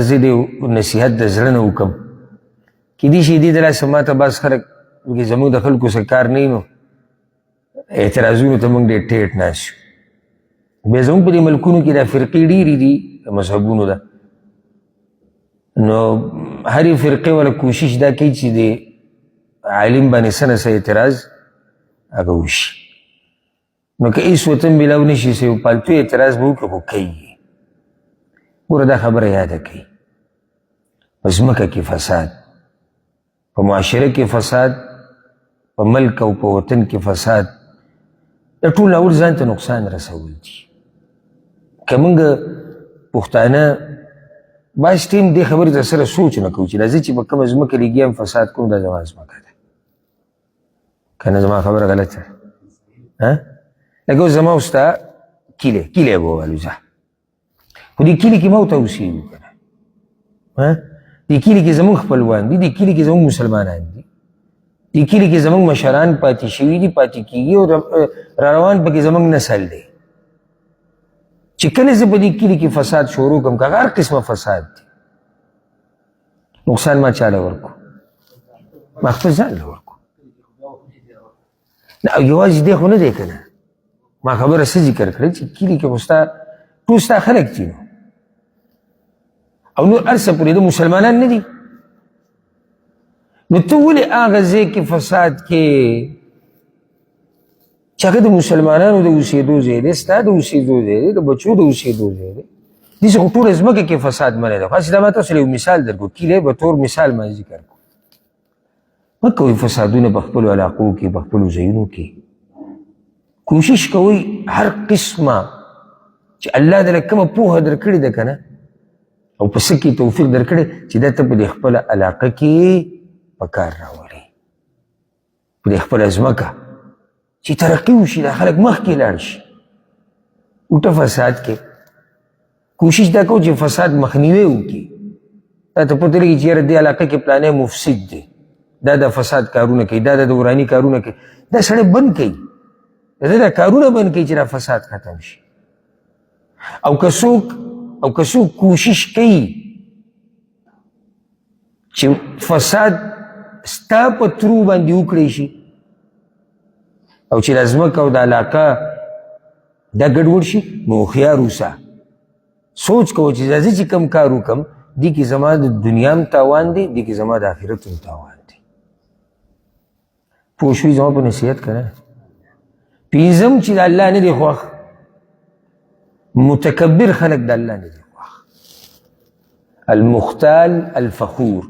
زه د نصیحت د زړه نه وکم کیدای شي دې دلاسه ما ته بعض خلک وکړي زموږ د خلکو څه کار نه وي نو اعتراضونو ته موږ ډېر ټیټ ناست یو. بیا زموږ په دې ملکونو کې دا فرقې ډېرې دي د مذهبونو ده، نو هرې فرقې والا کوشش دا کوي چې د عالم باندې څه نه څه اعتراض هغه وشي. نو که هېڅ وطن میلاو نه شي څه یو پالتو اعتراض به وکړي خو کوي. ګوره دا خبره یاده کوي، په ځمکه کې فساد، په معاشره کې فساد، په ملک او په وطن کې فساد، د ټول اول ځان ته نقصان رسول دي. که موږ پښتانه بعض ټیم دې خبرې ته سره سوچ نه کوو چې راځي چې په کومه ځمکه لګیا یم فساد کوم دا زما ځمکه ده. که نه زما خبره غلطه ده؟ لکه اوس زما اوس ستا کلی به ووالو ځه، خو دې کلي کې ما ورته اوسېږو که نه، دې کلي کې زموږ خپلوان دي، دې کلي کې زموږ مسلمانان دي، دې کلي کې زموږ مشران پاتې شوي دي، پاتې کېږي او را روان پکې زموږ نسل دی. چې کله زه په دې کلي کې فساد شروع کړم که هر قسمه فساد دی، نقصان ما چاله ورکو؟ ما خپل ځان له ورکو. او یوازې دی خو نه دی که نه، ما خبره څه ذکر کړې چې کلي کې خو ستا ټول ستا خلک دي نو، او نور هر څه پورې د مسلمانان نه دي. نو ته ولې هغه ځای کې فساد کې چې هغه د مسلمانانو د اوسېدو ځای دی، ستا د اوسېدو ځای دی، د بچو د اوسېدو ځای دی، داسې خو ټوله ځمکه کې فساد منع دی. خاصې دا ما تاسو له یو مثال درکړو، کیلې به طور مثال ما ذکر کړو. مه کوئ فسادونه په خپلو علاقو کې، په خپلو ځایونو کې. کوشش کوئ هر قسمه چې الله دله کومه پوهه درکړې ده که نه، او په څه کې توفیق درکړې چې دا ته په دې خپله علاقه کې په کار راولې، په دې خپله ځمکه چې ترقي وشي، دا خلک مخکې لاړ شي. وټه فساد کې کوشش دا کوو چې فساد مخنیوی وکړي. دا ته پته لګي چې یاره دې علاقه کې پلانی مفسد دی، دا د فساد کارونه کوي، دا د وراني کارونه کوي، دا سړی بند کوي، دا کارونه بند کوي چې دا فساد ختم شي. او که څوک کوشش کوي چې فساد ستا په ترو باندې وکړی شي او چې دا ځمکه او دا علاقه دا ګډوډ شي، نو هوښیار اوسه، سوچ کوه چې راځي چې کوم کار وکړم دې کې زما د دنیا هم تاوان دی، دې کې زما د آخرت هم تاوان دی. پوه شوي زما په نصیحت که نه؟ پنځم چې د الله نه دی خوښ، متکبر خلق د الله نه دی خوښ، المختال الفخور.